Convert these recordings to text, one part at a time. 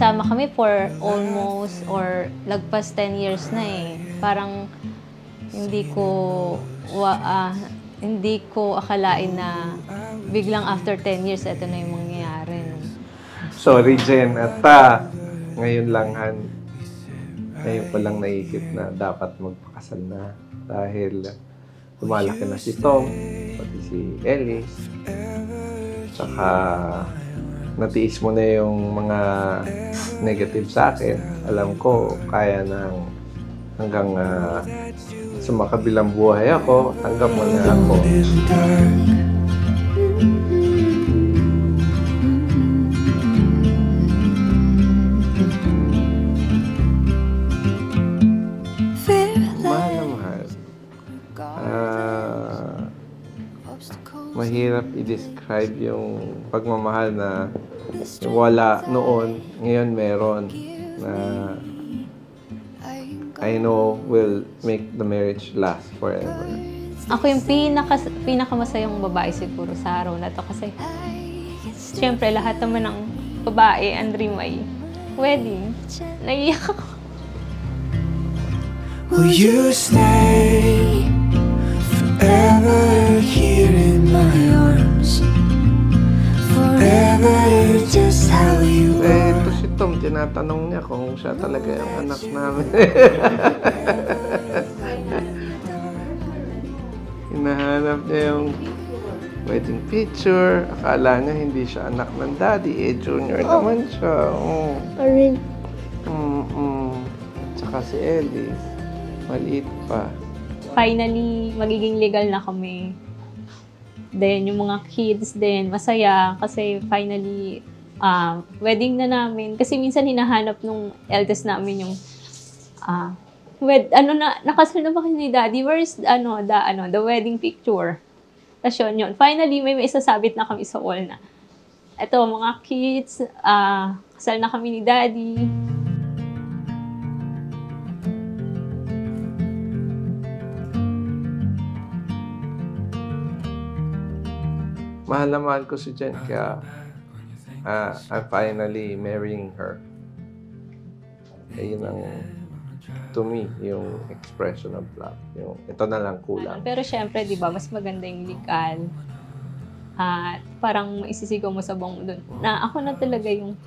nagsama kami for almost or lagpas 10 years na eh. Parang hindi ko akalain na biglang after 10 years, ito na yung mangyayari. Sorry, Jen. At ngayon ko lang naisip na dapat magpakasal na. Dahil lumalaki na si Tom, pati si Ellis. Saka natiis mo na yung mga negative sa akin. Alam ko, kaya nang hanggang sa makabilang buhay ako, tanggap mo na ako. Mahal na mahal. Mahirap i-describe yung pagmamahal na wala noon, ngayon meron, na I know will make the marriage last forever. Ako yung pinakamasayang babae siguro sa araw na to kasi siyempre lahat naman ng babae ang dream ay wedding. Naiiyak ako. Will you stay forever here in my arms? Forever just how you are. Ito si Tom, tinatanong niya kung siya talaga yung anak namin. Hinahanap niya yung wedding picture. Akala niya hindi siya anak ng daddy. Junior naman siya. Arin. Tsaka si Ellis. Maliit pa. Finally, magiging legal na kami. Then, yung mga kids din, masaya kasi finally, wedding na namin. Kasi minsan hinahanap nung eldest namin yung, nakasal na ba kayo ni Daddy? Where's, the wedding picture? Tapos yun. Finally, may isasabit na kami sa wall na. Ito, mga kids, kasal na kami ni Daddy. Mahal na mahal ko si Jen, kaya I'm finally marrying her. Ayun ang, to me, yung expression of love. Yung, ito na lang kulang. Pero syempre, di ba, mas maganda yung legal. At parang maisisigaw mo sa buong doon na ako na talaga yung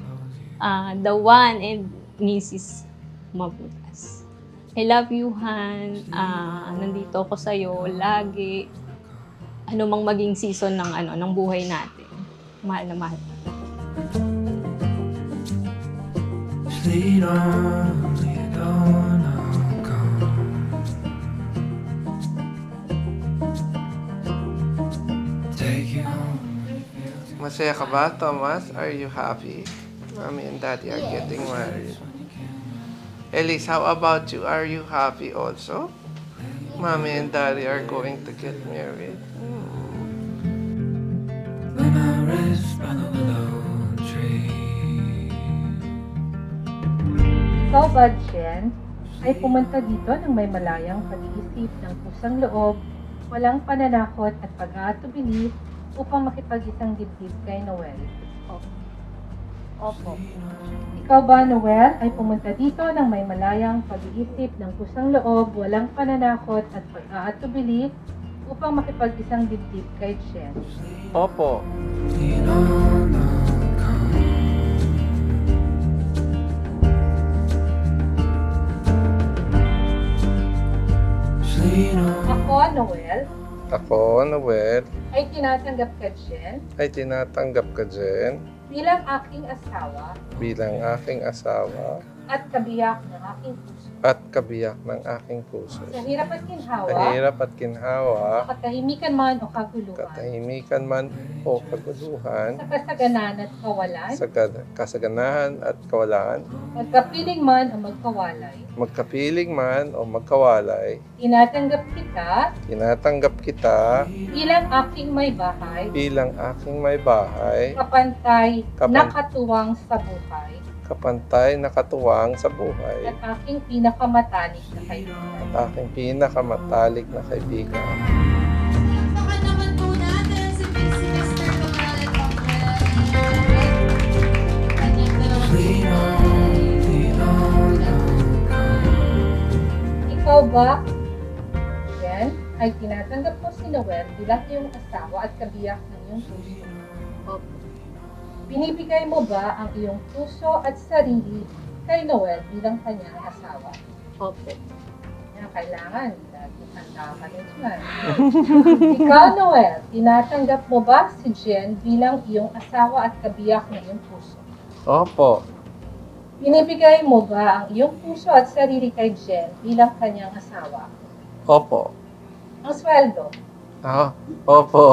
the one and Mrs. Mabutas. I love you, Han. Nandito ako sa'yo lagi. Ano mang maging season ng buhay natin. Mahal na mahal. Lead on, I'll come. Take you home. Masaya ka ba, Thomas? Are you happy? Mommy and Daddy are getting married. Elise, how about you? Are you happy also? Mommy and Daddy are going to get married. When I rest by the willow tree. Ikaw ba, Jen, ay pumunta dito ng may malayang pag-iisip ng pusang loob, walang pananakot at pag-aatubili upang makipag-isang dibdib kay Noel? Opo. Ikaw ba, Noel, ay pumunta dito ng may malayang pag-iisip ng pusang loob, walang pananakot at pag-aatubili upang makipag-isang dibdib kay Jen? Opo. Lead on, I'll come. Lead on. Ako, Noel, Ako, Noel, ay tinatanggap ka, Jen, ay tinatanggap ka, Jen, bilang aking asawa bilang aking asawa at kabiyak ng aking puso. at kabiyak ng aking puso. Sa hirap at ginhawa, Kahirap at ginhawa, katahimikan man o kaguluhan, katahimikan man o kaguluhan, sa kasaganan at kawalan, sa kasaganahan at kawalan, magkapiling man o magkawalay, magkapiling man o magkawalay, tinatanggap kita bilang aking may bahay, bilang aking may bahay, kapantay, Kapan- nakatuwang sa buhay, kapantay na katuwang sa buhay, at aking pinakamatanik na kaibigan. at aking pinakamatalik na kaibigan. Palakpakan naman po natin si Mr. Noel at Manuel. Kanyang dalawang Lead on. mo ba, Jen, ay tinatanggap mo si Noel bilang iyong asawa at kabiyak ng iyong puso? Opo. Binibigay mo ba ang iyong puso at sarili kay Noel bilang kanyang asawa? Opo. Yan, kailangan. Lagi handa ka rin dyan. Ikaw, Noel, tinatanggap mo ba si Jen bilang iyong asawa at kabiyak ng iyong puso? Opo. Binibigay mo ba ang iyong puso at sarili kay Jen bilang kanyang asawa? Opo. Ang sweldo Opo.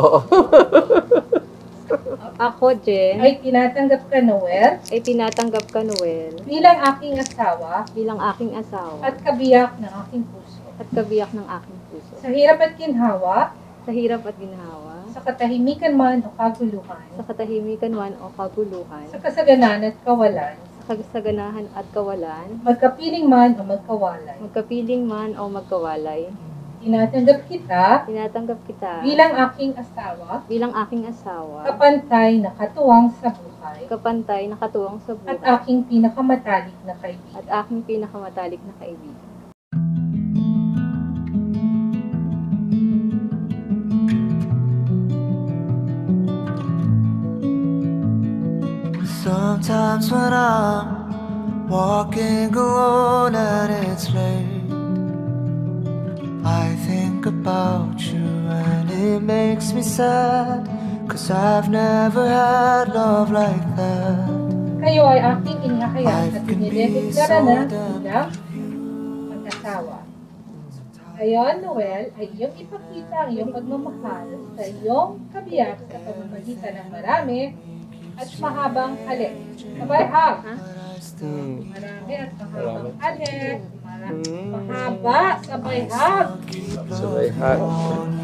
Ako, Jen, ay tinatanggap ka, Noel, ay tinatanggap ka, Noel, bilang aking asawa bilang aking asawa at kabiyak ng aking puso. at kabiyak ng aking puso. Sa hirap at ginhawa, Sa hirap at ginhawa, sa katahimikan man o kaguluhan, sa katahimikan man o kaguluhan, sa kasaganan at kawalan, sa kasaganahan at kawalan, magkapiling man o magkawalay. magkapiling man o magkawalay, Tinatanggap kita tinatanggap kita bilang aking asawa, bilang aking asawa, kapantay na katuwang sa buhay, kapantay na katuwang sa at buhay, aking pinakamatalik na at kaibigan. aking pinakamatalik na kaibigan. Sometimes when I'm walking alone and it's late, I think about you and it makes me sad, 'cause I've never had love like that. Kayo ay aking inihahayag at dinideklara na bilang mag-asawa. Ngayon, Noel, ay iyong ipakita ang iyong pagmamahal sa iyong kabiyak sa pamamagitan ng marami at mahabang halik. Sabay hug! Marami at mahabang halik. Mahaba, sabay hug! Sabay hug.